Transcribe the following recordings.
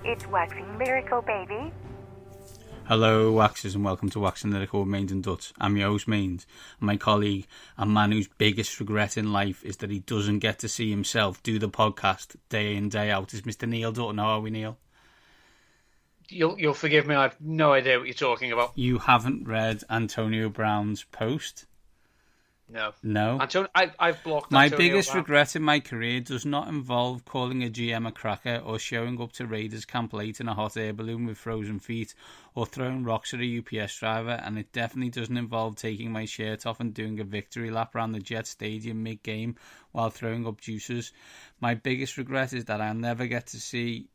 It's Waxing Lyrical, baby. Hello, Waxers, and welcome to Waxing Lyrical with Mains and Duts. I'm your host, Mains, and my colleague, a man whose biggest regret in life is that he doesn't get to see himself do the podcast day in, day out, is Mr. Neil Dutton. How are we, Neil? You'll forgive me, I've no idea what you're talking about. You haven't read Antonio Brown's post? No. I've blocked My Antonio biggest Brown. regret in my career does not involve calling a GM a cracker or showing up to Raiders Camp late in a hot air balloon with frozen feet or throwing rocks at a UPS driver, and it definitely doesn't involve taking my shirt off and doing a victory lap around the Jet Stadium mid-game while throwing up juices. My biggest regret is that I'll never get to see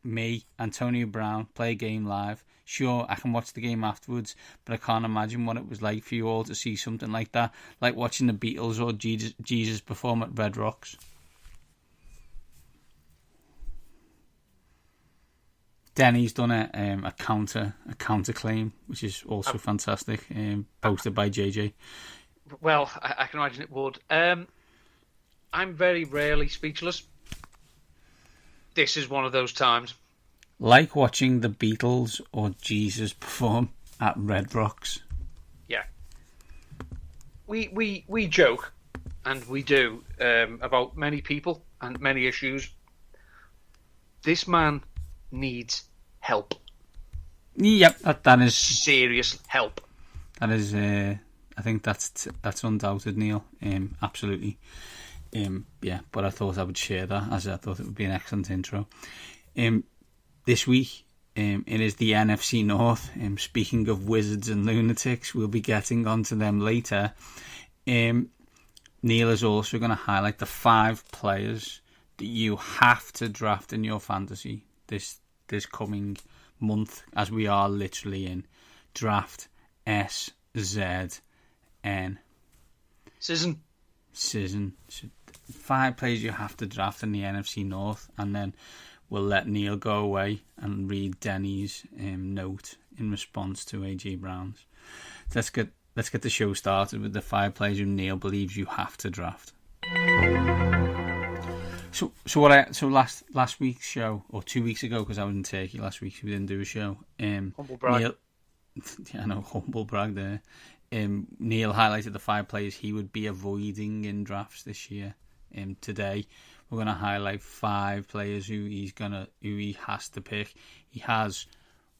me, Antonio Brown, play a game live. Sure, I can watch the game afterwards, but I can't imagine what it was like for you all to see something like that, like watching the Beatles or Jesus perform at Red Rocks. Denny's done a counter claim, which is also fantastic, posted by JJ. Well, I can imagine it would. I'm very rarely speechless. This is one of those times. Like watching the Beatles or Jesus perform at Red Rocks. Yeah. We joke, and we do, about many people and many issues. This man needs help. Yep, that is serious help. That is, I think that's undoubted, Neil. Absolutely. Yeah, but I thought I would share that, as I thought it would be an excellent intro. This week, it is the NFC North. Speaking of wizards and lunatics, we'll be getting onto them later. Neil is also going to highlight the 5 players that you have to draft in your fantasy this coming month, as we are literally in draft SZN. Season. 5 players you have to draft in the NFC North, and then we'll let Neil go away and read Denny's note in response to AJ Brown's. Let's get the show started with the 5 players who Neil believes you have to draft. So last week's show, or 2 weeks ago, because I was in Turkey last week, so we didn't do a show. Humble brag. Neil, yeah, I know, humble brag there. Neil highlighted the 5 players he would be avoiding in drafts this year. Today we're going to highlight 5 players who he has to pick. He has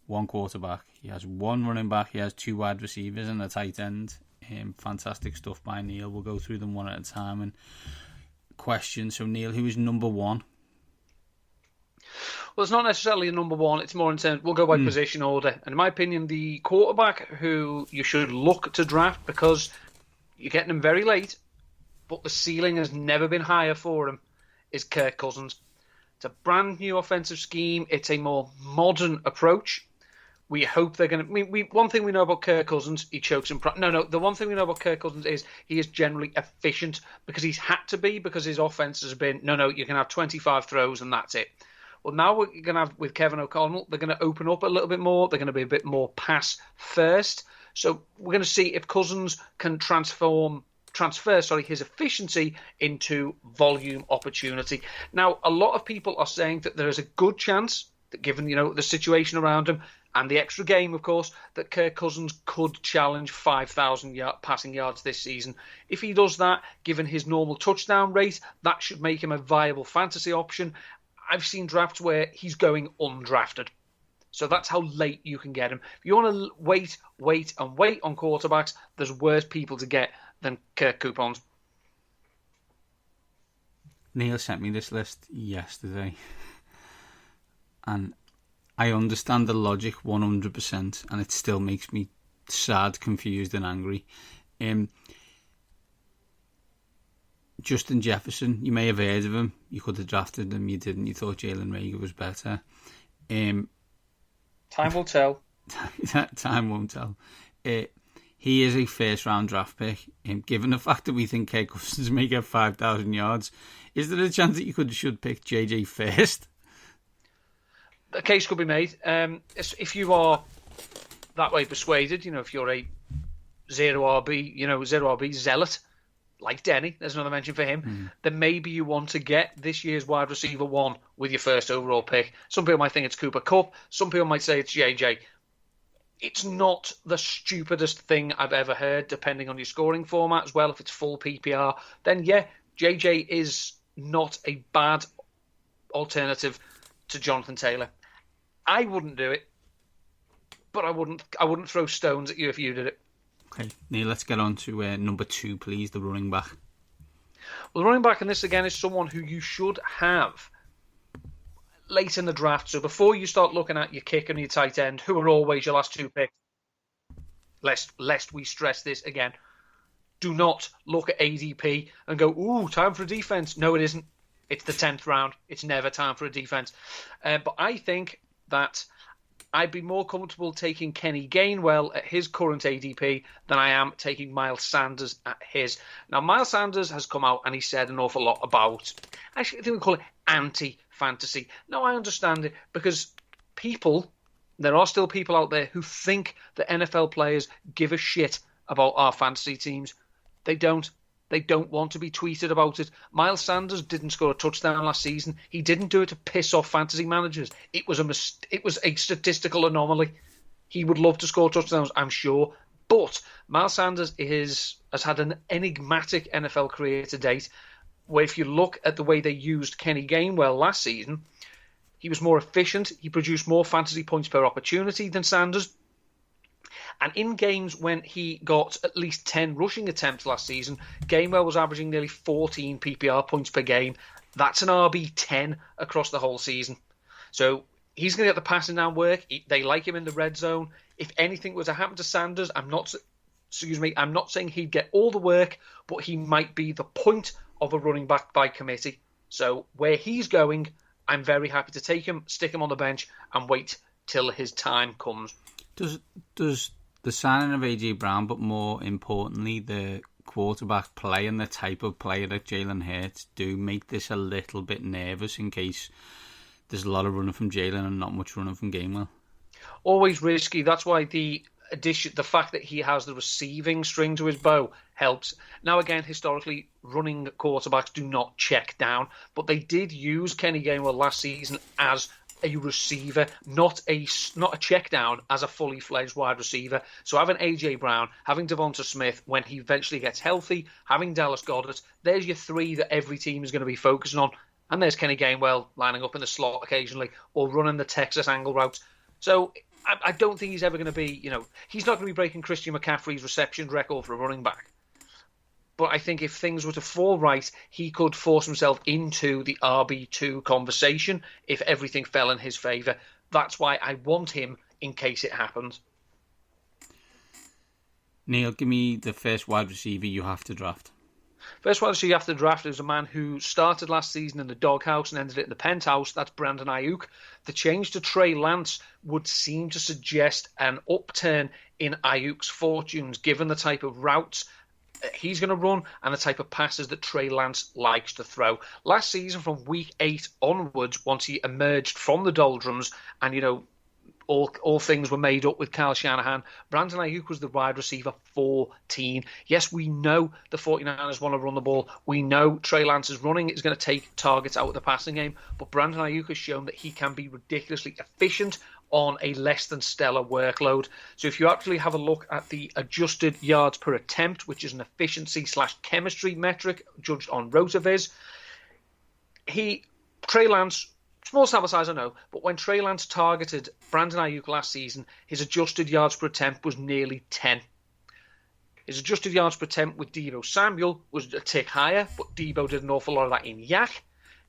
1 quarterback, he has 1 running back, he has 2 wide receivers and a tight end. Fantastic stuff by Neil. We'll go through them one at a time and question. So Neil, who is number 1? Well, it's not necessarily a number 1. It's more in terms. We'll go by position order. And in my opinion, the quarterback who you should look to draft, because you're getting him very late, but the ceiling has never been higher for him, is Kirk Cousins. It's a brand new offensive scheme. It's a more modern approach. We hope they're going to. One thing we know about Kirk Cousins, he chokes in. The one thing we know about Kirk Cousins is he is generally efficient, because he's had to be, because his offense has been you can have 25 throws and that's it. Well, now we're going to have, with Kevin O'Connell, they're going to open up a little bit more. They're going to be a bit more pass first. So we're going to see if Cousins can transfer his efficiency into volume opportunity. Now, a lot of people are saying that there is a good chance that, given the situation around him and the extra game, of course, that Kirk Cousins could challenge 5,000 passing yards this season. If he does that, given his normal touchdown rate, that should make him a viable fantasy option. I've seen drafts where he's going undrafted. So that's how late you can get him. If you want to wait on quarterbacks, there's worse people to get than Kirk Coupons. Neil sent me this list yesterday, and I understand the logic 100%, and it still makes me sad, confused, and angry. Justin Jefferson, you may have heard of him. You could have drafted him, you didn't. You thought Jalen Reagor was better. Time will tell. Time won't tell. He is a first-round draft pick. Given the fact that we think Kirk Cousins may get 5,000 yards, is there a chance that you should pick JJ first? A case could be made. If you are that way persuaded, if you're a zero RB zealot, like Denny, there's another mention for him, then maybe you want to get this year's wide receiver 1 with your first overall pick. Some people might think it's Cooper Kupp. Some people might say it's JJ. It's not the stupidest thing I've ever heard, depending on your scoring format as well. If it's full PPR, then yeah, JJ is not a bad alternative to Jonathan Taylor. I wouldn't do it, but I wouldn't throw stones at you if you did it. Okay, Neil, let's get on to number 2, please, the running back. Well, the running back in this, again, is someone who you should have late in the draft. So before you start looking at your kicker and your tight end, who are always your last 2 picks, lest we stress this again, do not look at ADP and go, ooh, time for a defense. No, it isn't. It's the 10th round. It's never time for a defense. But I think that I'd be more comfortable taking Kenny Gainwell at his current ADP than I am taking Miles Sanders at his. Now, Miles Sanders has come out and he said an awful lot about, actually, I think we call it anti-fantasy. Now, I understand it because there are still people out there who think that NFL players give a shit about our fantasy teams. They don't. They don't want to be tweeted about it. Miles Sanders didn't score a touchdown last season. He didn't do it to piss off fantasy managers. It was a statistical anomaly. He would love to score touchdowns, I'm sure. But Miles Sanders has had an enigmatic NFL career to date, where if you look at the way they used Kenny Gainwell last season, he was more efficient. He produced more fantasy points per opportunity than Sanders. And in games when he got at least 10 rushing attempts last season, Gainwell was averaging nearly 14 PPR points per game. That's an RB10 across the whole season. So he's going to get the passing down work. They like him in the red zone. If anything were to happen to Sanders, I'm not saying he'd get all the work, but he might be the point of a running back by committee. So where he's going, I'm very happy to take him, stick him on the bench, and wait till his time comes. Does the signing of AJ Brown, but more importantly, the quarterback play and the type of player that Jalen Hurts do make this a little bit nervous in case there's a lot of running from Jalen and not much running from Gainwell? Always risky. That's why the fact that he has the receiving string to his bow helps. Now, again, historically, running quarterbacks do not check down, but they did use Kenny Gainwell last season as a receiver, not a check down, as a fully fledged wide receiver. So having AJ Brown, having Devonta Smith when he eventually gets healthy, having Dallas Goedert, there's your 3 that every team is going to be focusing on. And there's Kenny Gainwell lining up in the slot occasionally or running the Texas angle route. So I don't think he's ever going to be, he's not going to be breaking Christian McCaffrey's reception record for a running back. But I think if things were to fall right, he could force himself into the RB2 conversation if everything fell in his favour. That's why I want him in case it happens. Neil, give me the first wide receiver you have to draft. First wide receiver you have to draft is a man who started last season in the doghouse and ended it in the penthouse. That's Brandon Ayuk. The change to Trey Lance would seem to suggest an upturn in Ayuk's fortunes, given the type of routes he's going to run and the type of passes that Trey Lance likes to throw. Last season, from week 8 onwards, once he emerged from the doldrums and, all things were made up with Kyle Shanahan, Brandon Ayuk was the wide receiver 14. Yes, we know the 49ers want to run the ball. We know Trey Lance's running is going to take targets out of the passing game, but Brandon Ayuk has shown that he can be ridiculously efficient on a less than stellar workload. So if you actually have a look at the adjusted yards per attempt, which is an efficiency/chemistry metric judged on RotoViz, Trey Lance, small sample size I know, but when Trey Lance targeted Brandon Ayuk last season, his adjusted yards per attempt was nearly 10. His adjusted yards per attempt with Deebo Samuel was a tick higher, but Deebo did an awful lot of that in yak.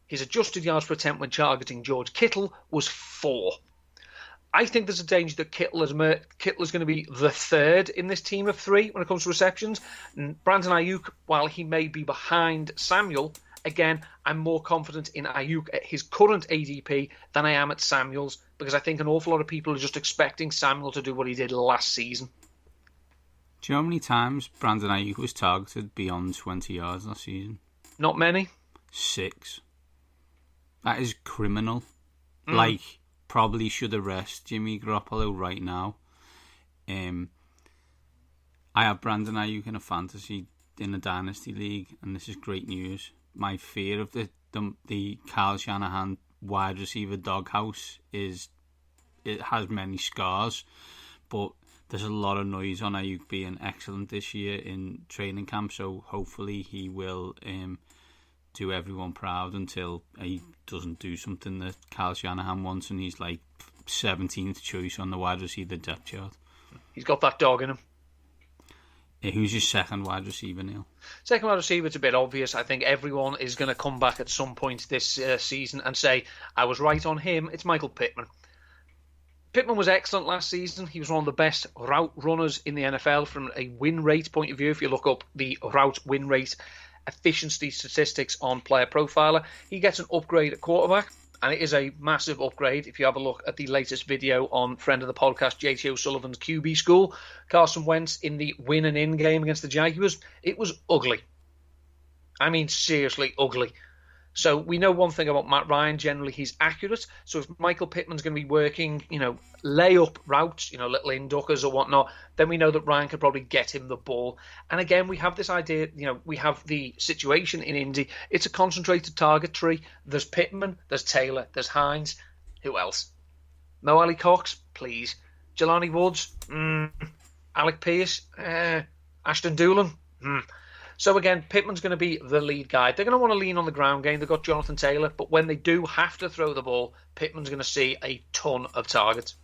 His adjusted yards per attempt when targeting George Kittle was 4. I think there's a danger that Kittle is going to be the third in this team of 3 when it comes to receptions. And Brandon Ayuk, while he may be behind Samuel, again, I'm more confident in Ayuk at his current ADP than I am at Samuel's, because I think an awful lot of people are just expecting Samuel to do what he did last season. Do you know how many times Brandon Ayuk was targeted beyond 20 yards last season? Not many. 6. That is criminal. Probably should arrest Jimmy Garoppolo right now. I have Brandon Ayuk in a fantasy in a dynasty league, and this is great news. My fear of the Kyle Shanahan wide receiver doghouse is it has many scars, but there's a lot of noise on Ayuk being excellent this year in training camp, so hopefully he will do everyone proud until he doesn't do something that Kyle Shanahan wants and he's like 17th choice on the wide receiver depth chart. He's got that dog in him. Who's your second wide receiver, Neil? Second wide receiver, it's a bit obvious. I think everyone is going to come back at some point this season and say, I was right on him. It's Michael Pittman. Pittman was excellent last season. He was one of the best route runners in the NFL from a win rate point of view. If you look up the route win rate efficiency statistics on Player Profiler, he gets an upgrade at quarterback. And it is a massive upgrade. If you have a look at the latest video on friend of the podcast, JT O'Sullivan's QB School, Carson Wentz in the win and in game against the Jaguars, it was ugly. I mean, seriously ugly. So we know one thing about Matt Ryan. Generally, he's accurate. So if Michael Pittman's going to be working, lay-up routes, little induckers or whatnot, then we know that Ryan could probably get him the ball. And again, we have this idea, we have the situation in Indy. It's a concentrated target tree. There's Pittman, there's Taylor, there's Hines. Who else? Mo Ali Cox, please. Jelani Woods, Alec Pierce, Ashton Doolan, So again, Pittman's going to be the lead guy. They're going to want to lean on the ground game. They've got Jonathan Taylor, but when they do have to throw the ball, Pittman's going to see a ton of targets.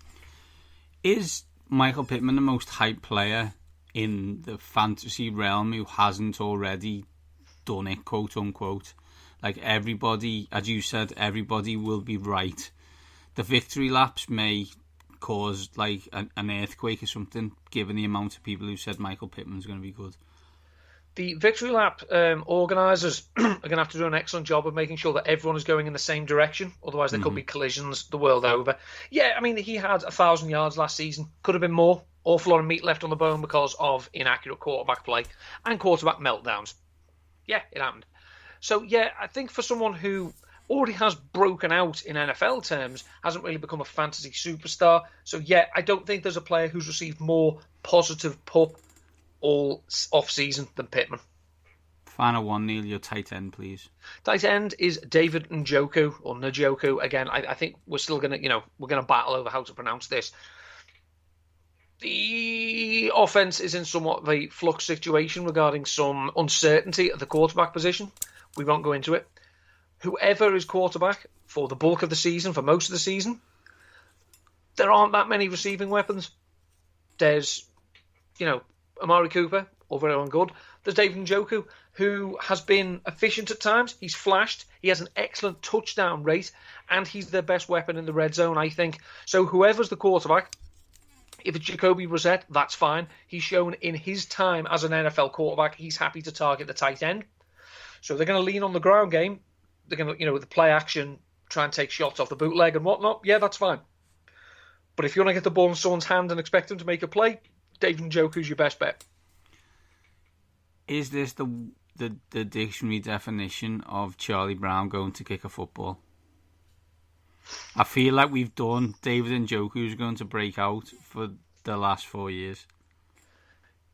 Is Michael Pittman the most hyped player in the fantasy realm who hasn't already done it, quote unquote? Like everybody, as you said, everybody will be right. The victory laps may cause like an earthquake or something, given the amount of people who said Michael Pittman's going to be good. The victory lap organisers are going to have to do an excellent job of making sure that everyone is going in the same direction. Otherwise, there could be collisions the world over. Yeah, I mean, he had 1,000 yards last season. Could have been more. Awful lot of meat left on the bone because of inaccurate quarterback play and quarterback meltdowns. Yeah, it happened. So, yeah, I think for someone who already has broken out in NFL terms, hasn't really become a fantasy superstar. So, yeah, I don't think there's a player who's received more positive pup all off-season than Pittman. Final one, Neil, your tight end, please. Tight end is David Njoku, or Njoku. Again, I think we're still going to, we're going to battle over how to pronounce this. The offense is in somewhat of a flux situation regarding some uncertainty at the quarterback position. We won't go into it. Whoever is quarterback for the bulk of the season, for most of the season, there aren't that many receiving weapons. There's, Amari Cooper, all very well and good. There's David Njoku, who has been efficient at times. He's flashed. He has an excellent touchdown rate, and he's their best weapon in the red zone, I think. So whoever's the quarterback, if it's Jacoby Brissett, that's fine. He's shown in his time as an NFL quarterback, he's happy to target the tight end. So they're going to lean on the ground game. They're going to, with the play action, try and take shots off the bootleg and whatnot. Yeah, that's fine. But if you want to get the ball in someone's hand and expect them to make a play, David Njoku's your best bet. Is this the dictionary definition of Charlie Brown going to kick a football? I feel like we've done David Njoku's going to break out for the last 4 years.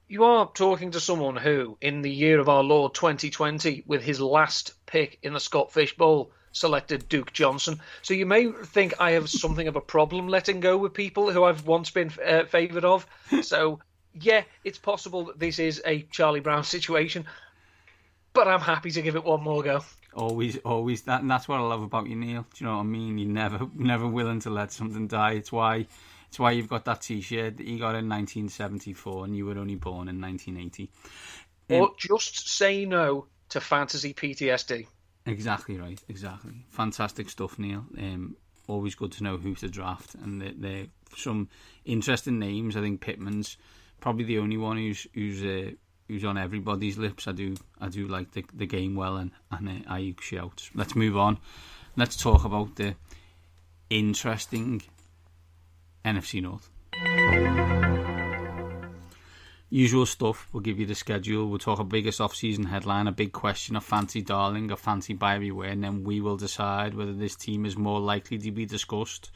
You are talking to someone who, in the year of our Lord 2020, with his last pick in the Scott Fish Bowl, selected Duke Johnson. So you may think I have something of a problem letting go with people who I've once been favoured of. So, yeah, it's possible that this is a Charlie Brown situation, but I'm happy to give it one more go. Always that, and that's what I love about you, Neil. Do you know what I mean? You're never willing to let something die. It's why you've got that T-shirt that you got in 1974 and you were only born in 1980. Or just say no to fantasy PTSD. Exactly right. Exactly. Fantastic stuff, Neil. Always good to know who to draft, and they're some interesting names. I think Pittman's probably the only one who's on everybody's lips. I do like the game well and Ayuk shouts. Let's move on. Let's talk about the interesting NFC North. Usual stuff. We'll give you the schedule. We'll talk a biggest off-season headline, a big question, a fancy darling, a fancy buy beware, and then we will decide whether this team is more likely to be discussed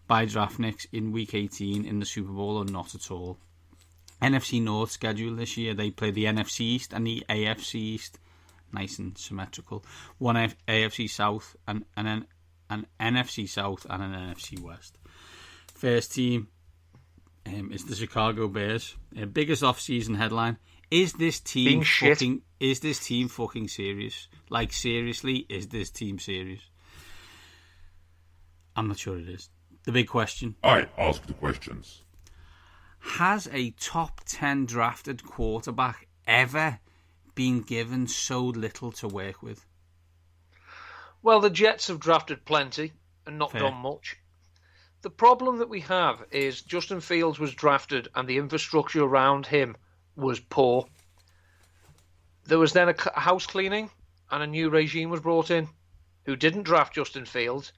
by draftniks in Week 18 in the Super Bowl or not at all. NFC North schedule this year. They play the NFC East and the AFC East, nice and symmetrical. One AFC South and then an NFC South and an NFC West. First team is the Chicago Bears. Biggest off-season headline: Is this team fucking serious? Like, seriously, is this team serious? I'm not sure it is. The big question. I ask the questions. Has a top 10 drafted quarterback ever been given so little to work with? Well, the Jets have drafted plenty and not done much. The problem that we have is Justin Fields was drafted and the infrastructure around him was poor. There was then a house cleaning and a new regime was brought in who didn't draft Justin Fields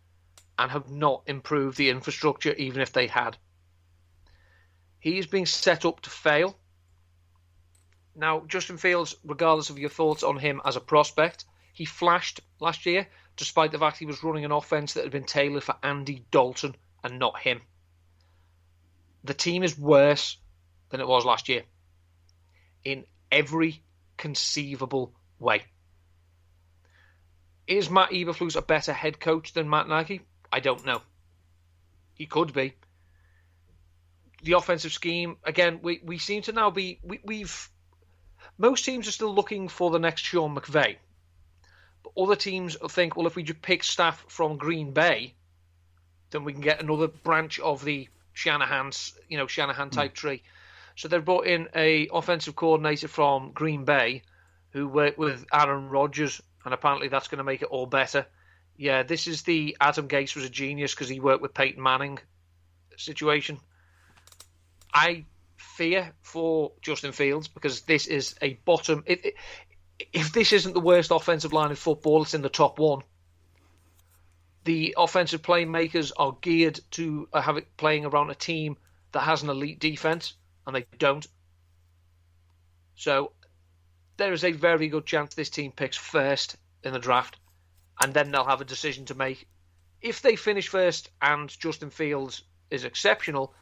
and have not improved the infrastructure even if they had. He is being set up to fail. Now, Justin Fields, regardless of your thoughts on him as a prospect, he flashed last year despite the fact he was running an offense that had been tailored for Andy Dalton and not him. The team is worse than it was last year in every conceivable way. Is Matt Eberflus a better head coach than Matt Nagy? I don't know. He could be. The offensive scheme, again, we seem to now be... We've most teams are still looking for the next Sean McVay. But other teams think, well, if we just pick staff from Green Bay, then we can get another branch of the Shanahan type tree. So they've brought in a offensive coordinator from Green Bay who worked with Aaron Rodgers, and apparently that's going to make it all better. Yeah, this is the Adam Gase was a genius because he worked with Peyton Manning situation. I fear for Justin Fields because this is a bottom. If this isn't the worst offensive line in football, it's in the top one. The offensive playmakers are geared to have it playing around a team that has an elite defense, and they don't. So there is a very good chance this team picks first in the draft, and then they'll have a decision to make. If they finish first and Justin Fields is exceptional,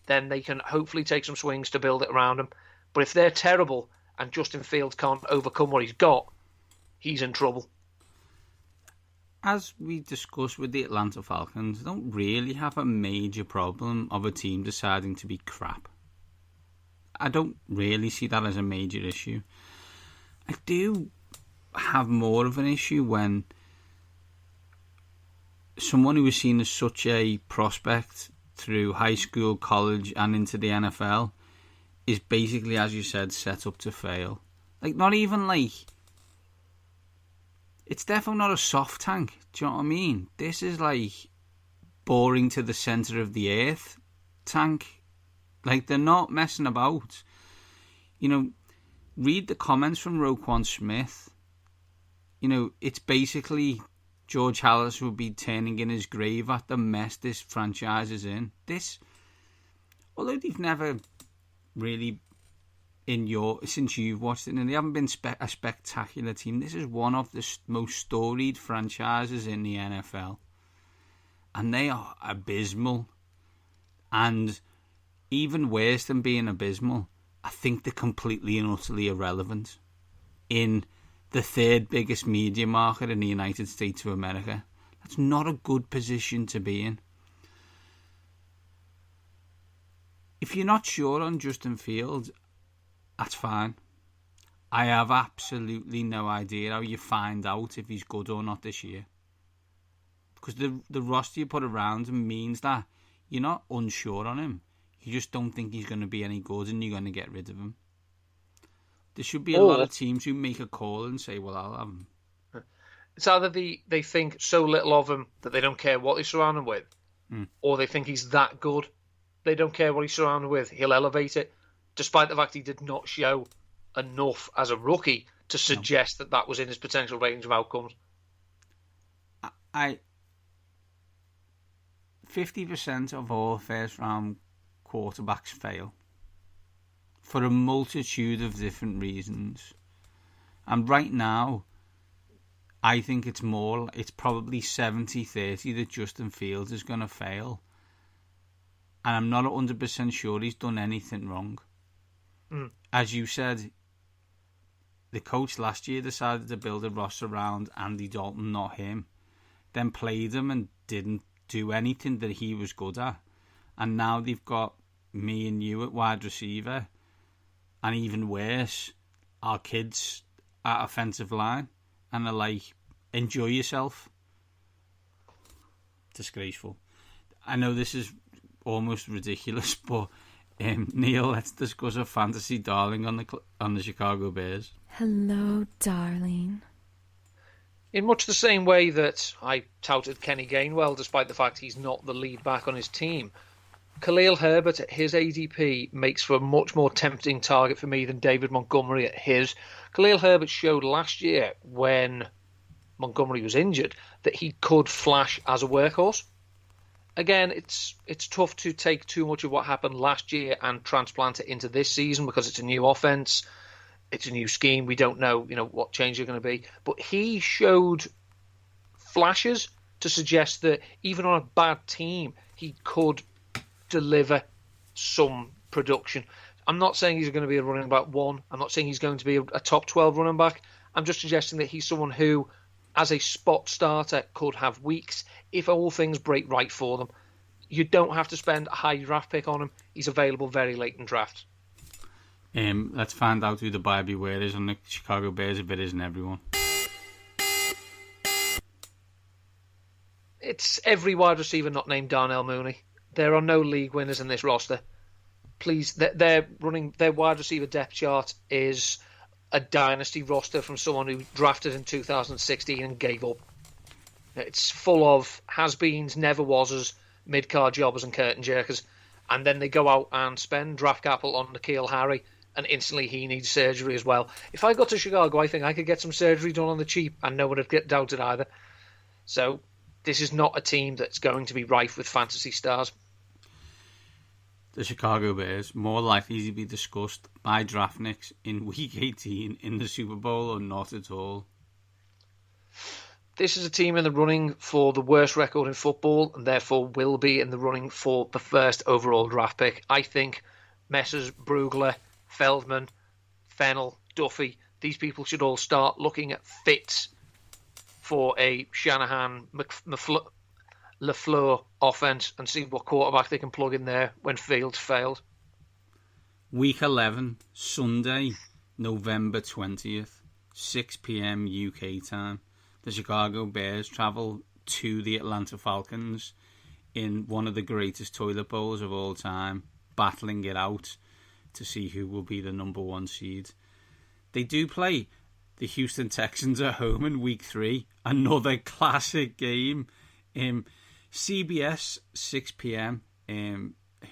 then they can hopefully take some swings to build it around him. But if they're terrible and Justin Fields can't overcome what he's got, he's in trouble. As we discussed with the Atlanta Falcons, they don't really have a major problem of a team deciding to be crap. I don't really see that as a major issue. I do have more of an issue when someone who was seen as such a prospect through high school, college and into the NFL is basically, as you said, set up to fail. Like, not even like... It's definitely not a soft tank, do you know what I mean? This is like boring to the centre of the earth tank. Like, they're not messing about. You know, read the comments from Roquan Smith. You know, it's basically George Halas would be turning in his grave at the mess this franchise is in. This, although they've never really, since you've watched it, and they haven't been a spectacular team, this is one of the most storied franchises in the NFL. And they are abysmal. And even worse than being abysmal, I think they're completely and utterly irrelevant in the third biggest media market in the United States of America. That's not a good position to be in. If you're not sure on Justin Fields, that's fine. I have absolutely no idea how you find out if he's good or not this year. Because the roster you put around him means that you're not unsure on him. You just don't think he's going to be any good and you're going to get rid of him. There should be a lot of teams who make a call and say, well, I'll have him. It's either they think so little of him that they don't care what they surround him with, or they think he's that good. They don't care what he's surrounded with. He'll elevate it, despite the fact he did not show enough as a rookie to suggest that was in his potential range of outcomes. 50% of all first-round quarterbacks fail for a multitude of different reasons. And right now, I think it's probably 70-30 that Justin Fields is going to fail. And I'm not 100% sure he's done anything wrong. as you said, the coach last year decided to build a roster around Andy Dalton, not him. Then played him and didn't do anything that he was good at. And now they've got me and you at wide receiver. And even worse, our kids at offensive line. And they're like, enjoy yourself. Disgraceful. I know this is almost ridiculous, but Neil, let's discuss a fantasy darling on the Chicago Bears. Hello, darling. In much the same way that I touted Kenny Gainwell, despite the fact he's not the lead back on his team, Khalil Herbert at his ADP makes for a much more tempting target for me than David Montgomery at his. Khalil Herbert showed last year, when Montgomery was injured, that he could flash as a workhorse. Again, it's tough to take too much of what happened last year and transplant it into this season because it's a new offense, it's a new scheme. We don't know, what changes are going to be. But he showed flashes to suggest that even on a bad team, he could deliver some production. I'm not saying he's going to be a running back one. I'm not saying he's going to be a top 12 running back. I'm just suggesting that he's someone who, as a spot starter, could have weeks if all things break right for them. You don't have to spend a high draft pick on him. He's available very late in drafts. Let's find out who the buyer beware is on the Chicago Bears if it isn't everyone. It's every wide receiver not named Darnell Mooney. There are no league winners in this roster. Please, their wide receiver depth chart is a dynasty roster from someone who drafted in 2016 and gave up. It's full of has-beens, never-wases, mid-card jobbers and curtain jerkers. And then they go out and spend draft capital on N'Keal Harry, and instantly he needs surgery as well. If I got to Chicago, I think I could get some surgery done on the cheap, and no one would get doubted either. So this is not a team that's going to be rife with fantasy stars. The Chicago Bears, more likely to be discussed by draftniks in Week 18 in the Super Bowl or not at all? This is a team in the running for the worst record in football and therefore will be in the running for the first overall draft pick. I think Messrs. Brugler, Feldman, Fennell, Duffy, these people should all start looking at fits for a Shanahan, LaFleur offense and see what quarterback they can plug in there when Fields failed. Week 11, Sunday, November 20th, 6 p.m. UK time. The Chicago Bears travel to the Atlanta Falcons in one of the greatest toilet bowls of all time, battling it out to see who will be the number one seed. They do play the Houston Texans at home in Week 3, another classic game. CBS, 6 p.m,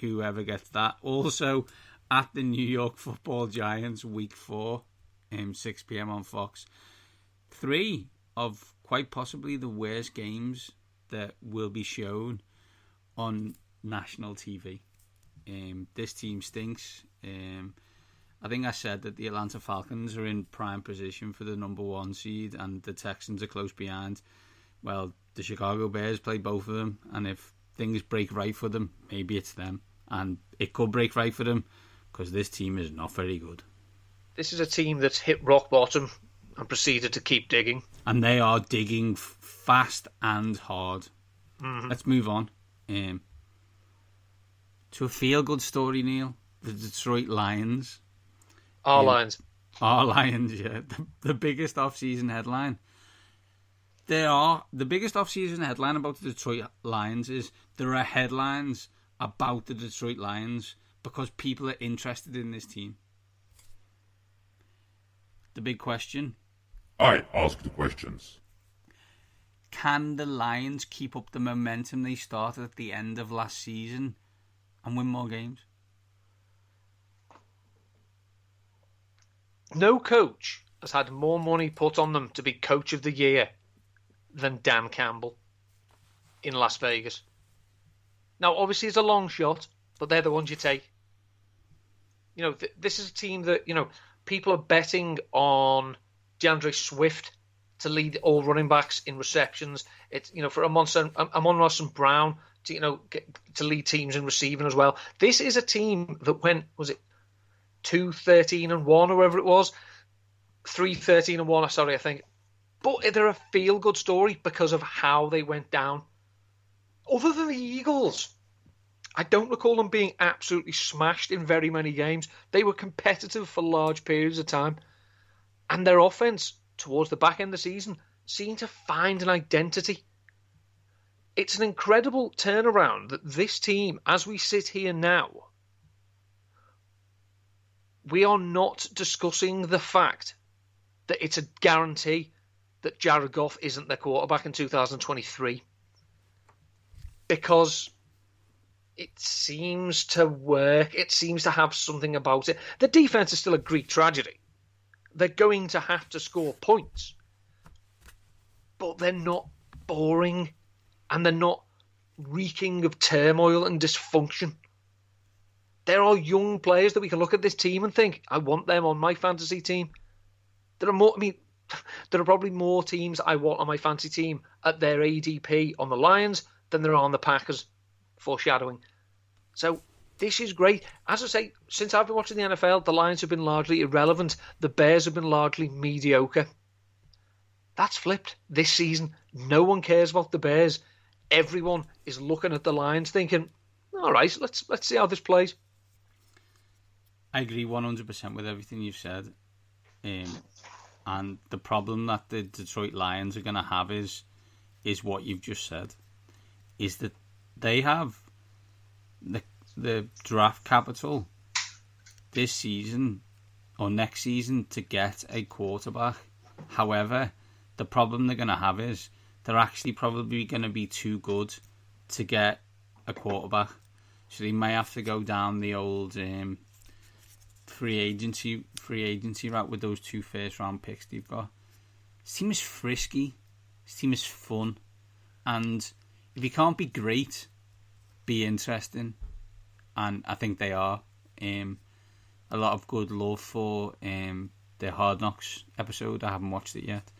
whoever gets that. Also at the New York Football Giants, Week 4, 6 p.m. on Fox. 3 of quite possibly the worst games that will be shown on national TV. This team stinks. I think I said that the Atlanta Falcons are in prime position for the number one seed and the Texans are close behind. Well, the Chicago Bears play both of them, and if things break right for them, maybe it's them. And it could break right for them because this team is not very good. This is a team that's hit rock bottom and proceeded to keep digging. And they are digging fast and hard. Mm-hmm. Let's move on to a feel-good story, Neil. The Detroit Lions. Our Lions. Our Lions, yeah. The biggest off-season headline. The biggest off-season headline about the Detroit Lions is there are headlines about the Detroit Lions because people are interested in this team. The big question. I ask the questions. Can the Lions keep up the momentum they started at the end of last season and win more games? No coach has had more money put on them to be coach of the year than Dan Campbell in Las Vegas. Now, obviously, it's a long shot, but they're the ones you take. This is a team that, people are betting on DeAndre Swift to lead all running backs in receptions. It's, for Amon-Ra St. Brown to lead teams in receiving as well. This is a team that 2-13-1 or whatever it was. 3-13-1, sorry, I think. But they're a feel-good story because of how they went down. Other than the Eagles, I don't recall them being absolutely smashed in very many games. They were competitive for large periods of time. And their offense, towards the back end of the season, seemed to find an identity. It's an incredible turnaround that this team, as we sit here now, we are not discussing the fact that it's a guarantee that Jared Goff isn't their quarterback in 2023. Because it seems to work. It seems to have something about it. The defense is still a Greek tragedy. They're going to have to score points. But they're not boring. And they're not reeking of turmoil and dysfunction. There are young players that we can look at this team and think, I want them on my fantasy team. There are probably more teams I want on my fantasy team at their ADP on the Lions than there are on the Packers. Foreshadowing. So this is great. As I say, since I've been watching the NFL, the Lions have been largely irrelevant. The Bears have been largely mediocre. That's flipped this season. No one cares about the Bears. Everyone is looking at the Lions thinking, all right, let's see how this plays. I agree 100% with everything you've said. And the problem that the Detroit Lions are going to have is what you've just said. Is that they have the draft capital this season or next season to get a quarterback. However, the problem they're going to have is they're actually probably going to be too good to get a quarterback. So they may have to go down the old free agency route with those 2 first-round picks they've got. This team is frisky. This team is fun. And if you can't be great, be interesting. And I think they are. A lot of good love for their Hard Knocks episode. I haven't watched it yet.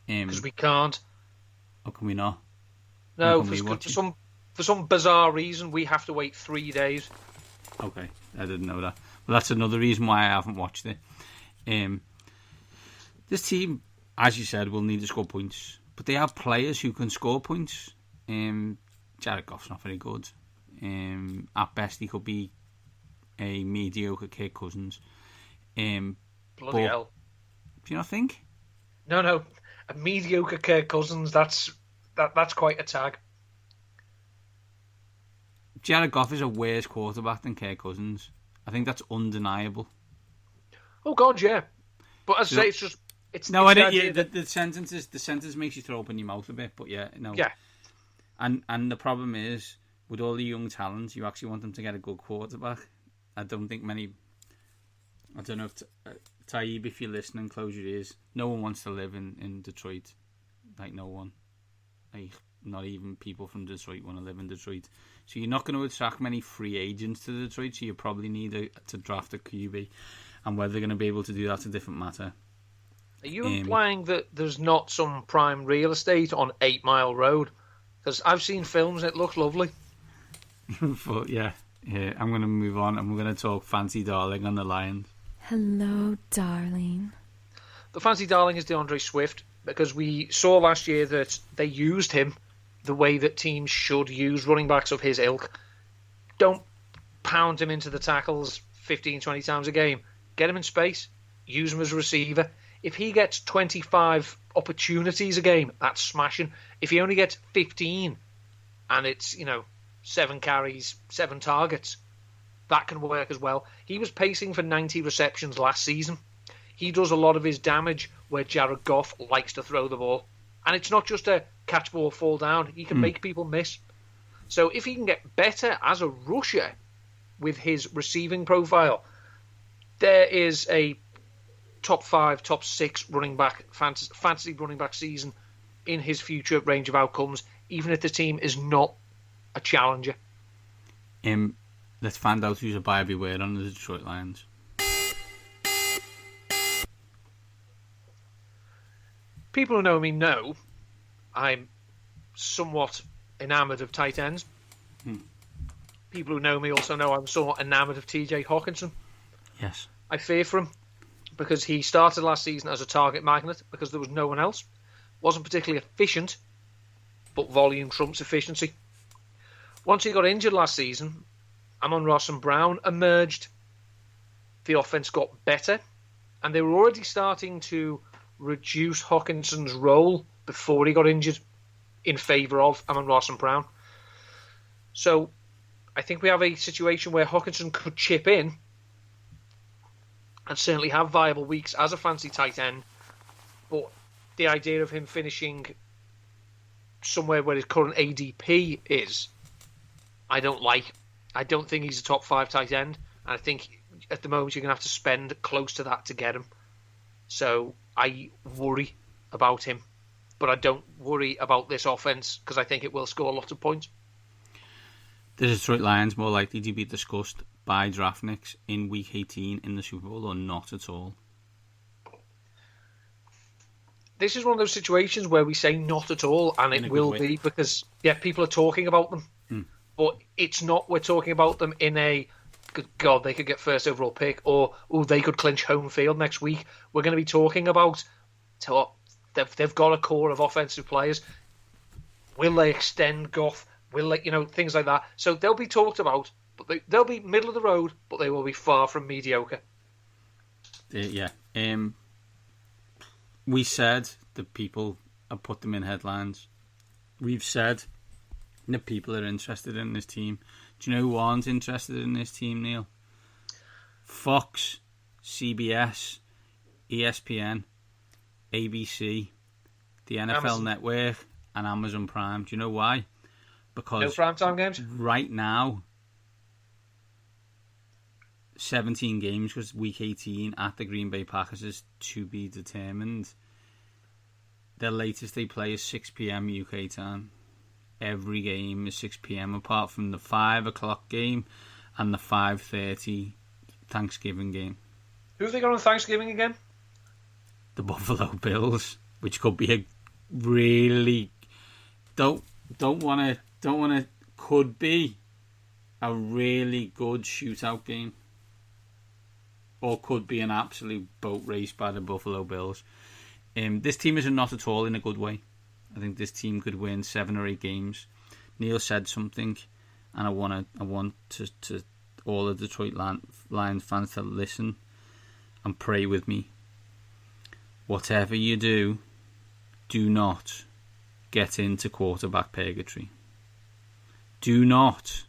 Because we can't. How can we not? No, for some bizarre reason, we have to wait 3 days. Okay, I didn't know that. Well, that's another reason why I haven't watched it. This team, as you said, will need to score points. But they have players who can score points. Jared Goff's not very good. At best, he could be a mediocre Kirk Cousins. Bloody hell. Do you not think? No. A mediocre Kirk Cousins, that's quite a tag. Jared Goff is a worse quarterback than Kirk Cousins. I think that's undeniable. Oh God, yeah. But as I say, it's just no. I didn't. Yeah, the sentence makes you throw up in your mouth a bit. But yeah, no. Yeah. And the problem is with all the young talent, you actually want them to get a good quarterback. I don't think many. I don't know if Taib, if you're listening, close your ears. No one wants to live in Detroit. Like no one. Like not even people from Detroit want to live in Detroit. So you're not going to attract many free agents to Detroit. So you probably need to draft a QB, and whether they're going to be able to do that's a different matter. Are you implying that there's not some prime real estate on 8 Mile Road? Because I've seen films and it looks lovely. But yeah, I'm going to move on and we're going to talk Fancy Darling on the Lions. Hello, darling. The Fancy Darling is DeAndre Swift because we saw last year that they used him the way that teams should use running backs of his ilk. Don't pound him into the tackles 15, 20 times a game. Get him in space. Use him as a receiver. If he gets 25 opportunities a game, that's smashing. If he only gets 15 and it's, 7 carries, 7 targets, that can work as well. He was pacing for 90 receptions last season. He does a lot of his damage where Jared Goff likes to throw the ball. And it's not just a catch ball, fall down. He can make people miss. So if he can get better as a rusher with his receiving profile, there is a top 5, top 6 running back, fantasy running back season in his future range of outcomes, even if the team is not a challenger. Let's find out who's a buyer beware on the Detroit Lions. People who know me know I'm somewhat enamoured of tight ends. People who know me also know I'm somewhat enamoured of TJ Hawkinson. Yes. I fear for him because he started last season as a target magnet because there was no one else. Wasn't particularly efficient, but volume trumps efficiency. Once he got injured last season, Amon-Ra St. Brown emerged. The offense got better, and they were already starting to reduce Hawkinson's role before he got injured in favour of Amon-Ra St. Brown. So I think we have a situation where Hawkinson could chip in and certainly have viable weeks as a fancy tight end, but the idea of him finishing somewhere where his current ADP is, I don't like. I don't think he's a top 5 tight end, and I think at the moment you're going to have to spend close to that to get him. So I worry about him, but I don't worry about this offense because I think it will score a lot of points. The Detroit Lions more likely to be discussed by draftniks in Week 18 in the Super Bowl or not at all? This is one of those situations where we say not at all, and it will be because people are talking about them. But it's not we're talking about them in a, good God, they could get first overall pick, or they could clinch home field next week. We're going to be talking about they've got a core of offensive players. Will they extend Goff? Will they, things like that. So they'll be talked about, but they'll be middle of the road, but they will be far from mediocre. We said that people have put them in headlines. We've said that people are interested in this team. Do you know who aren't interested in this team, Neil? Fox, CBS, ESPN, ABC, the NFL Amazon. Network, and Amazon Prime. Do you know why? Because no primetime games? Right now, 17 games because Week 18 at the Green Bay Packers is to be determined. The latest they play is 6 p.m. UK time. Every game is 6 p.m. apart from the 5 o'clock game and the 5:30 Thanksgiving game. Who have they got on Thanksgiving again? The Buffalo Bills, which could be a really could be a really good shootout game, or could be an absolute boat race by the Buffalo Bills. This team is not at all in a good way. I think this team could win 7 or 8 games. Neil said something, and I want to all the Detroit Lions fans to listen and pray with me. Whatever you do, do not get into quarterback purgatory. Do not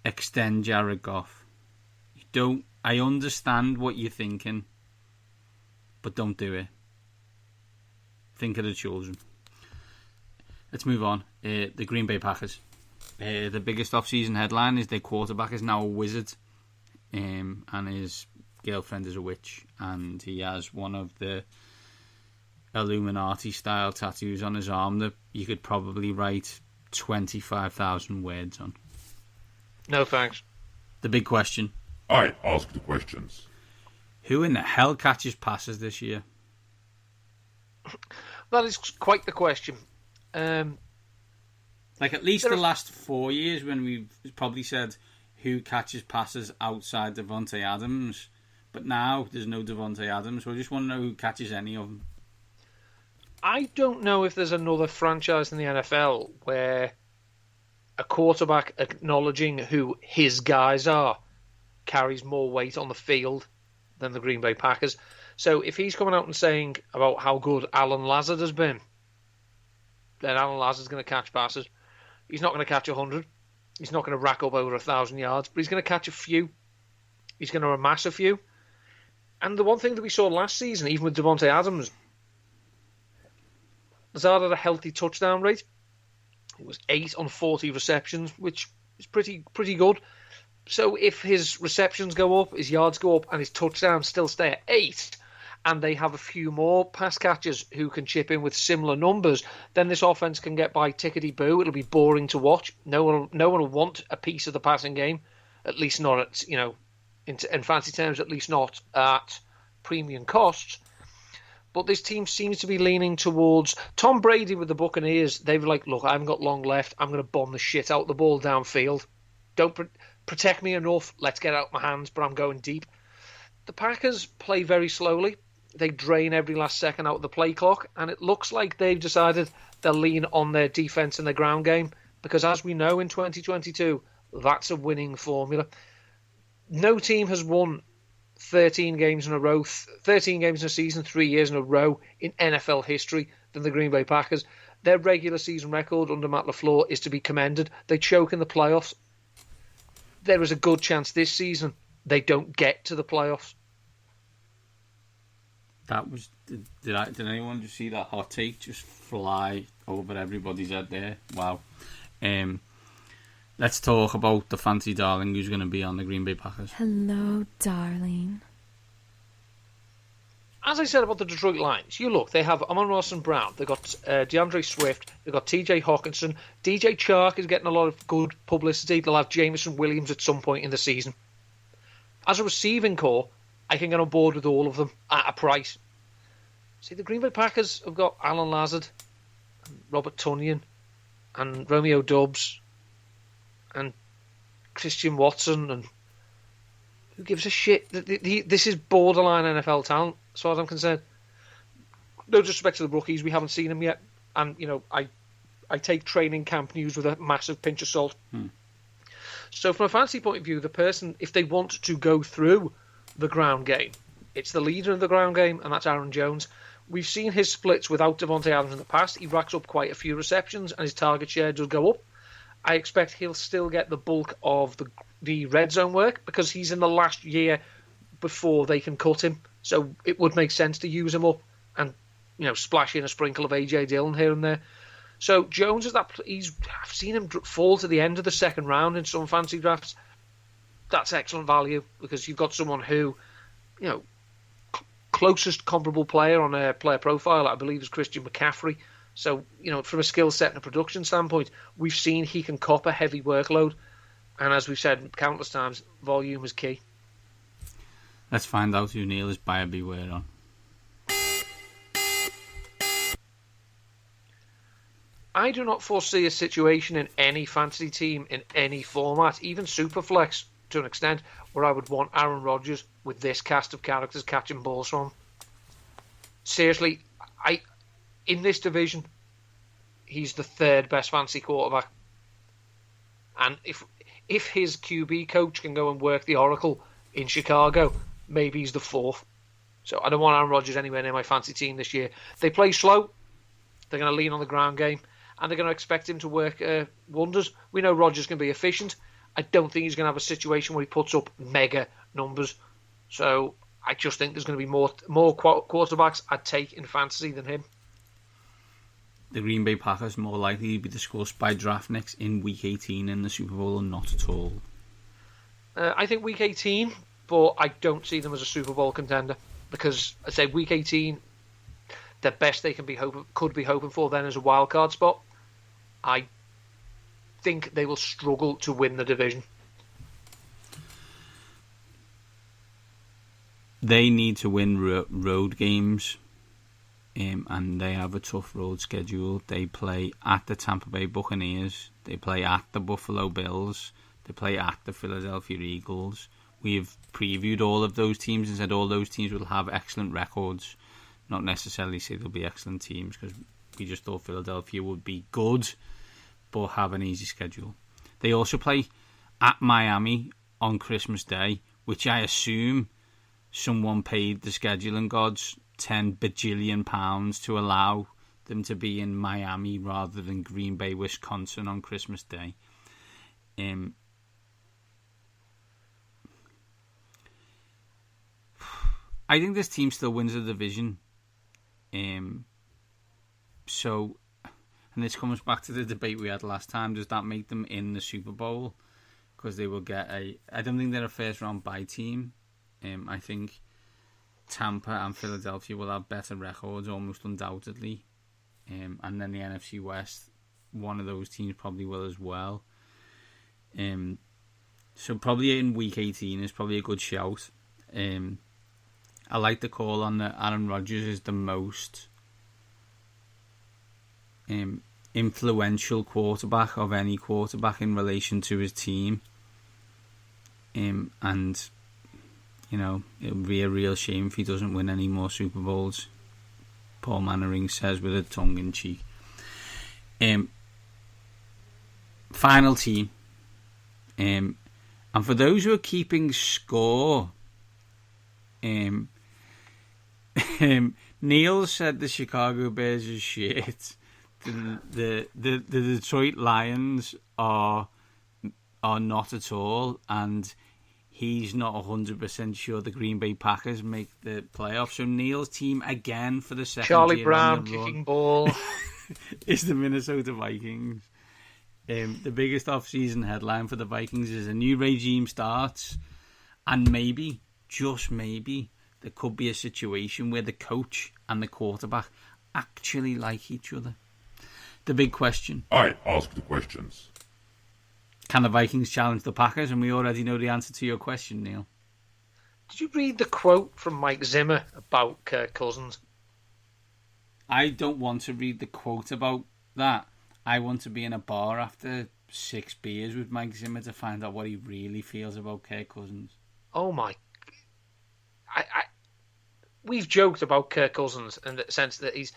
extend Jared Goff. I understand what you're thinking, but don't do it. Think of the children. Let's move on. The Green Bay Packers. The biggest off-season headline is their quarterback is now a wizard, and his girlfriend is a witch, and he has one of the Illuminati-style tattoos on his arm that you could probably write 25,000 words on. No thanks. The big question. I ask the questions. Who in the hell catches passes this year? That is quite the question. At least the last 4 years when we've probably said who catches passes outside Devontae Adams. But now there's no Devontae Adams, so I just want to know who catches any of them. I don't know if there's another franchise in the NFL where a quarterback acknowledging who his guys are carries more weight on the field than the Green Bay Packers. So if he's coming out and saying about how good Alan Lazard has been, then Alan Lazard's going to catch passes. He's not going to catch 100. He's not going to rack up over 1,000 yards, but he's going to catch a few. He's going to amass a few. And the one thing that we saw last season, even with Devontae Adams, Lazard had a healthy touchdown rate. It was 8 on 40 receptions, which is pretty good. So if his receptions go up, his yards go up, and his touchdowns still stay at 8, and they have a few more pass catchers who can chip in with similar numbers, then this offense can get by tickety-boo. It'll be boring to watch. No one will want a piece of the passing game, at least not at, in fancy terms, at least not at premium costs. But this team seems to be leaning towards Tom Brady with the Buccaneers. They've look, I haven't got long left. I'm going to bomb the shit out the ball downfield. don't protect me enough. Let's get out my hands, but I'm going deep. The Packers play very slowly. They drain every last second out of the play clock, and it looks like they've decided they'll lean on their defense and their ground game, because as we know in 2022, that's a winning formula. No team has won 13 games in a row, 13 games in a season, 3 years in a row in NFL history than the Green Bay Packers. Their regular season record under Matt LaFleur is to be commended. They choke in the playoffs. There is a good chance this season they don't get to the playoffs. That was did anyone just see that hot take just fly over everybody's head there? Wow. Let's talk about the fancy darling who's going to be on the Green Bay Packers. Hello, darling. As I said about the Detroit Lions, you look, they have Amon-Ra St. Brown, they've got DeAndre Swift, they've got TJ Hawkinson, DJ Chark is getting a lot of good publicity, they'll have Jameson Williams at some point in the season. As a receiving core, I can get on board with all of them at a price. See, the Green Bay Packers have got Alan Lazard, and Robert Tonyan, and Romeo Doubs, and Christian Watson, and who gives a shit? This is borderline NFL talent, as far as I'm concerned. No disrespect to the rookies, we haven't seen them yet. And, you know, I take training camp news with a massive pinch of salt. So from a fantasy point of view, the person, if they want to go through the ground game, it's the leader of the ground game, and that's Aaron Jones. We've seen his splits without Devontae Adams in the past. He racks up quite a few receptions, and his target share does go up. I expect he'll still get the bulk of the red zone work because he's in the last year before they can cut him. So it would make sense to use him up and, you know, splash in a sprinkle of A.J. Dillon here and there. So Jones is that. I've seen him fall to the end of the second round in some fancy drafts. That's excellent value because you've got someone who, you know, closest comparable player on a player profile, I believe, is Christian McCaffrey. So, you know, from a skill set and a production standpoint, we've seen he can cop a heavy workload. And as we've said countless times, volume is key. Let's find out who Neil is buyer beware on. I do not foresee a situation in any fantasy team in any format, even Superflex to an extent, where I would want Aaron Rodgers with this cast of characters catching balls from. Seriously, in this division, he's the third best fantasy quarterback. And if his QB coach can go and work the Oracle in Chicago, maybe he's the fourth. So I don't want Aaron Rodgers anywhere near my fantasy team this year. They play slow. They're going to lean on the ground game. And they're going to expect him to work wonders. We know Rodgers can be efficient. I don't think he's going to have a situation where he puts up mega numbers. So I just think there's going to be more quarterbacks I'd take in fantasy than him. The Green Bay Packers more likely to be discussed by draftniks in Week 18 in the Super Bowl or not at all? I think Week 18, but I don't see them as a Super Bowl contender because I say Week 18, the best they could be hoping for then is a wild card spot. I think they will struggle to win the division. They need to win road games. And they have a tough road schedule. They play at the Tampa Bay Buccaneers. They play at the Buffalo Bills. They play at the Philadelphia Eagles. We've previewed all of those teams and said all those teams will have excellent records. Not necessarily say they'll be excellent teams because we just thought Philadelphia would be good but have an easy schedule. They also play at Miami on Christmas Day, which I assume someone paid the scheduling gods £10 bajillion to allow them to be in Miami rather than Green Bay, Wisconsin on Christmas Day. I think this team still wins the division. So, and this comes back to the debate we had last time. Does that make them in the Super Bowl? Because they will get I don't think they're a first round bye team. I think Tampa and Philadelphia will have better records, almost undoubtedly. And then the NFC West, one of those teams probably will as well. So probably in Week 18 is probably a good shout. I like the call on that Aaron Rodgers is the most influential quarterback of any quarterback in relation to his team. And, it would be a real shame if he doesn't win any more Super Bowls, Paul Mannering says with a tongue in cheek. Final team. And for those who are keeping score, Neil said the Chicago Bears is shit. The Detroit Lions are not at all, and he's not 100% sure the Green Bay Packers make the playoffs. So Neil's team again for the second Charlie year Brown on the kicking run ball. is the Minnesota Vikings. The biggest off-season headline for the Vikings is a new regime starts, and maybe, just maybe, there could be a situation where the coach and the quarterback actually like each other. The big question. I ask the questions. Can the Vikings challenge the Packers? And we already know the answer to your question, Neil. Did you read the quote from Mike Zimmer about Kirk Cousins? I don't want to read the quote about that. I want to be in a bar after 6 beers with Mike Zimmer to find out what he really feels about Kirk Cousins. Oh my! We've joked about Kirk Cousins in the sense that he's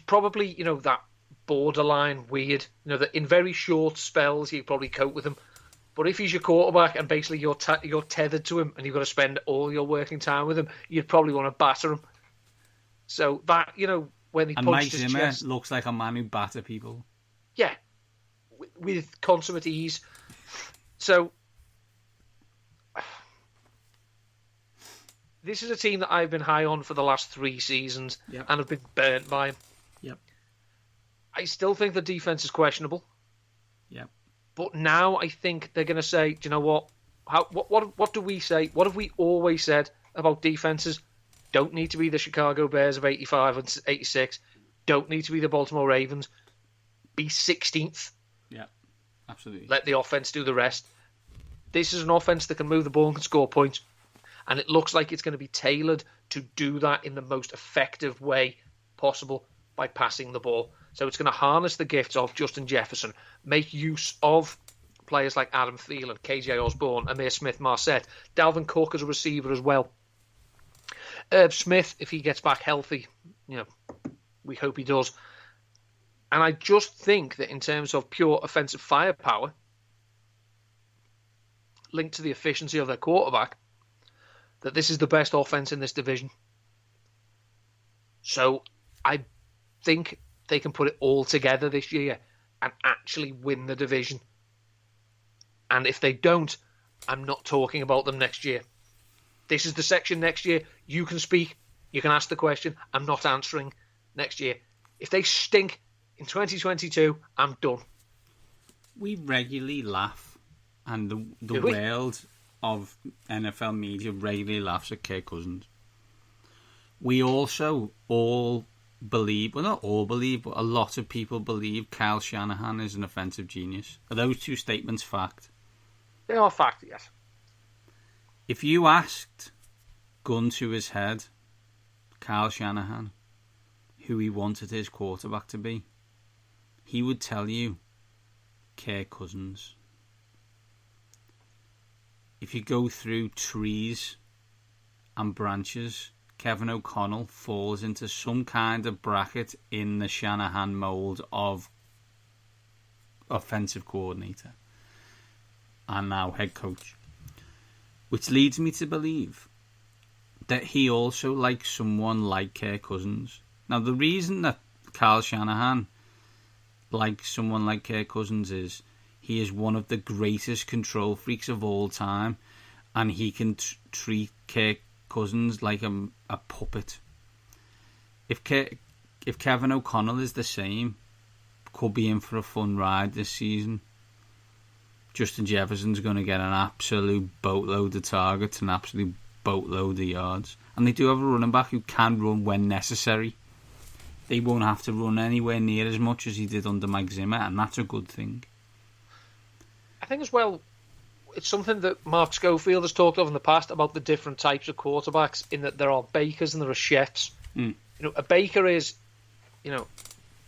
probably that borderline weird. That in very short spells you probably cope with him, but if he's your quarterback and basically you're tethered to him and you've got to spend all your working time with him, you'd probably want to batter him. So that when he and punched Mike his Zimmer chest, looks like a man who batter people. yeah, with consummate ease. So this is a team that I've been high on for the last 3 seasons, Yep. and have been burnt by him. Yep. I still think the defense is questionable. Yep. But now I think they're going to say, do you know what? What do we say? What have we always said about defenses? Don't need to be the Chicago Bears of 85 and 86. Don't need to be the Baltimore Ravens. Be 16th. Yeah, absolutely. Let the offense do the rest. This is an offense that can move the ball and can score points. And it looks like it's going to be tailored to do that in the most effective way possible by passing the ball. So it's going to harness the gifts of Justin Jefferson, make use of players like Adam Thielen, KJ Osborne, Amir Smith-Marset, Dalvin Cook as a receiver as well. Herb Smith, if he gets back healthy, we hope he does. And I just think that in terms of pure offensive firepower, linked to the efficiency of their quarterback, that this is the best offense in this division. So I think they can put it all together this year and actually win the division. And if they don't, I'm not talking about them next year. This is the section next year. You can speak. You can ask the question. I'm not answering next year. If they stink in 2022, I'm done. We regularly laugh, and the Do we? world of NFL media regularly laughs at Kirk Cousins. We also all believe, well, not all believe, but a lot of people believe Kyle Shanahan is an offensive genius. Are those two statements fact? They are fact, yes. If you asked, gun to his head, Kyle Shanahan, who he wanted his quarterback to be, he would tell you Kirk Cousins. If you go through trees and branches, Kevin O'Connell falls into some kind of bracket in the Shanahan mould of offensive coordinator and now head coach. Which leads me to believe that he also likes someone like Kirk Cousins. Now, the reason that Kyle Shanahan likes someone like Kirk Cousins is he is one of the greatest control freaks of all time, and he can treat Kirk Cousins like a puppet. If Kevin O'Connell is the same, could be in for a fun ride this season. Justin Jefferson's going to get an absolute boatload of targets and an absolute boatload of yards. And they do have a running back who can run when necessary. They won't have to run anywhere near as much as he did under Mike Zimmer, and that's a good thing. I think as well, it's something that Mark Schofield has talked of in the past about the different types of quarterbacks, in that there are bakers and there are chefs. A baker is, and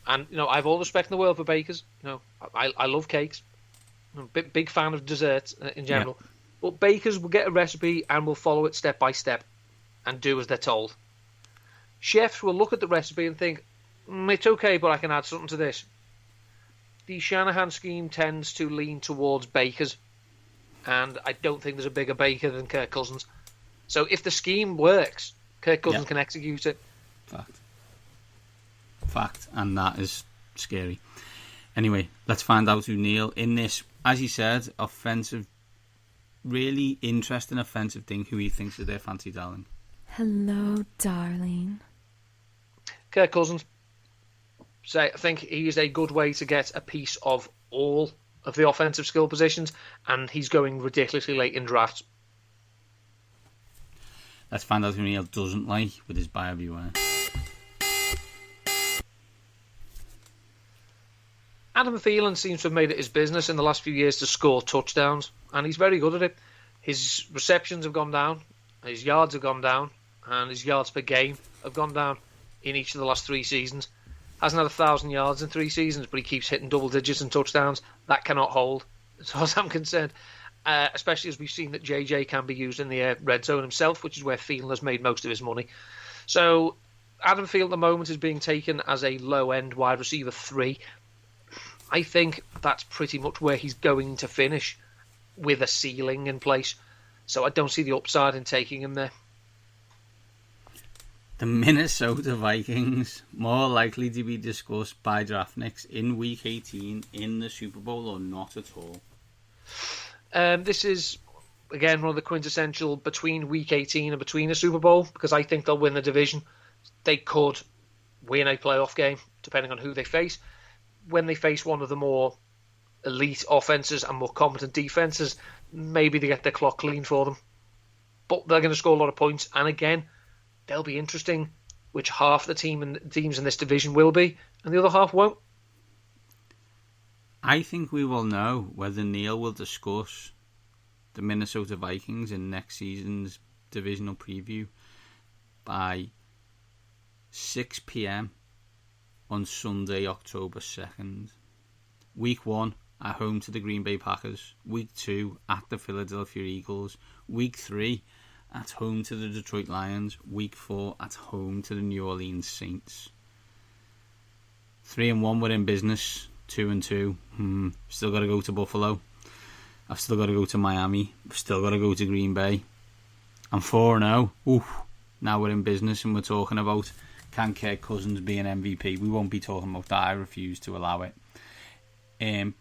I have all the respect in the world for bakers. I love cakes. I'm a big fan of desserts in general. Yeah. But bakers will get a recipe and will follow it step by step and do as they're told. Chefs will look at the recipe and think, it's okay, but I can add something to this. The Shanahan scheme tends to lean towards bakers, and I don't think there's a bigger baker than Kirk Cousins. So if the scheme works, Kirk Cousins can execute it. Fact, and that is scary. Anyway, let's find out who Neil in this, as he said, offensive, really interesting offensive thing, who he thinks is their fancy darling. Hello, darling. Kirk Cousins. So I think he is a good way to get a piece of all of the offensive skill positions, and he's going ridiculously late in drafts. Let's find out who Neil doesn't like with his buyer beware. Adam Thielen seems to have made it his business in the last few years to score touchdowns, and he's very good at it. His receptions have gone down, his yards have gone down, and his yards per game have gone down in each of the last 3 seasons. Hasn't had 1,000 yards in 3 seasons, but he keeps hitting double digits and touchdowns. That cannot hold, as far as I'm concerned. Especially as we've seen that JJ can be used in the red zone himself, which is where Thielen has made most of his money. So Adam Thielen at the moment is being taken as a low-end wide receiver 3. I think that's pretty much where he's going to finish, with a ceiling in place. So I don't see the upside in taking him there. The Minnesota Vikings, more likely to be discussed by draftniks in Week 18 in the Super Bowl or not at all? This is, again, one of the quintessential between Week 18 and between a Super Bowl, because I think they'll win the division. They could win a playoff game, depending on who they face. When they face one of the more elite offenses and more competent defenses, maybe they get their clock clean for them. But they're going to score a lot of points, and again, they'll be interesting which half the teams in this division will be, and the other half won't. I think we will know whether Neil will discuss the Minnesota Vikings in next season's divisional preview by 6 p.m. on Sunday, October 2nd. Week 1 at home to the Green Bay Packers. Week 2 at the Philadelphia Eagles. Week 3 at home to the Detroit Lions. Week 4 at home to the New Orleans Saints. 3-1 we're in business. 2-2. Still got to go to Buffalo. I've still got to go to Miami. I've still got to go to Green Bay. I'm 4-0. Now we're in business and we're talking about, can Kirk Cousins be an MVP? We won't be talking about that. I refuse to allow it.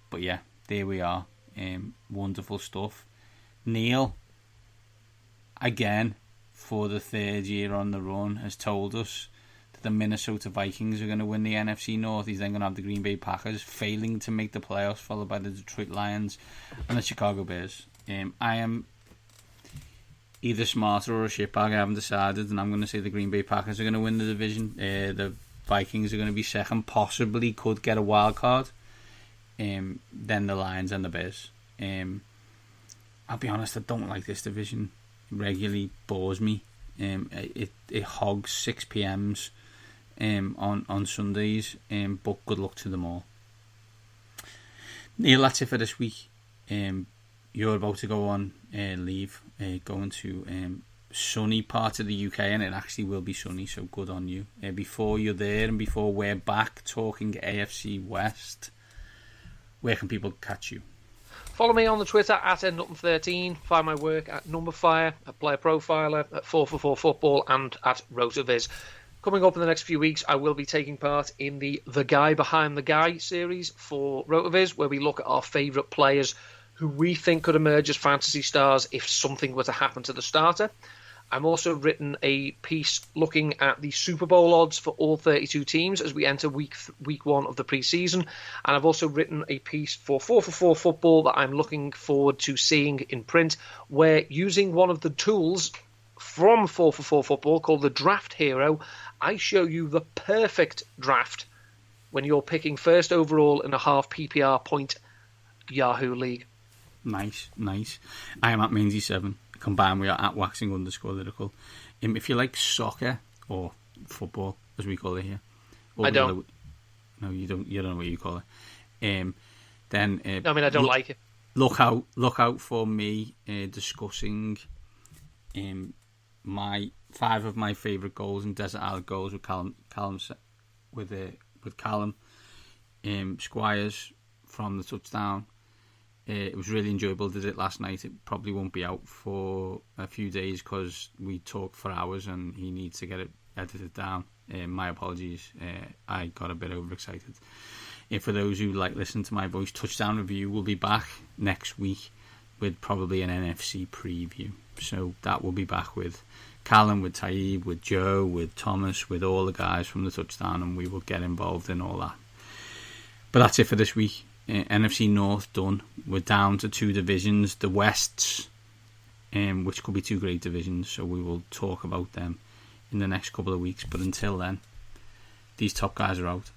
But yeah, there we are. Wonderful stuff. Neil, again, for the 3rd year on the run, has told us that the Minnesota Vikings are going to win the NFC North. He's then going to have the Green Bay Packers failing to make the playoffs, followed by the Detroit Lions and the Chicago Bears. I am either smarter or a shitbag. I haven't decided, and I'm going to say the Green Bay Packers are going to win the division. The Vikings are going to be second, possibly could get a wild card. Then the Lions and the Bears. I'll be honest, I don't like this division. It regularly bores me. It hogs 6 p.m s on Sundays, but good luck to them all. Neil, that's it for this week. You're about to go on leave, going to sunny part of the UK, and it actually will be sunny, so good on you. Before you're there and before we're back talking AFC West, where can people catch you? Follow me on the Twitter at @Nutton13. Find my work at Numberfire, at Player Profiler, at 444 Football, and at RotoViz. Coming up in the next few weeks, I will be taking part in the Guy Behind the Guy series for RotoViz, where we look at our favourite players who we think could emerge as fantasy stars if something were to happen to the starter. I'm also written a piece looking at the Super Bowl odds for all 32 teams as we enter week 1 of the preseason. And I've also written a piece for 444 Football that I'm looking forward to seeing in print, where using one of the tools from 444 Football called the Draft Hero, I show you the perfect draft when you're picking first overall in a half PPR point Yahoo League. Nice. I am at Mainsy7. Combined we are at Waxing_Lyrical. If you like soccer or football, as we call it here, I don't. No, you don't. You don't know what you call it. Then I mean, I don't like it. look out for me discussing my 5 of my favourite goals and Desert Island goals with Callum Squires from the touchdown. It was really enjoyable. Did it last night. It probably won't be out for a few days because we talked for hours and he needs to get it edited down. My apologies. I got a bit overexcited. For those who like listen to my voice, Touchdown Review will be back next week with probably an NFC preview. So that will be back with Callum, with Taib, with Joe, with Thomas, with all the guys from the Touchdown, and we will get involved in all that. But that's it for this week. NFC North done. We're down to 2 divisions. The Wests, which could be 2 great divisions, so we will talk about them in the next couple of weeks. But until then, these top guys are out.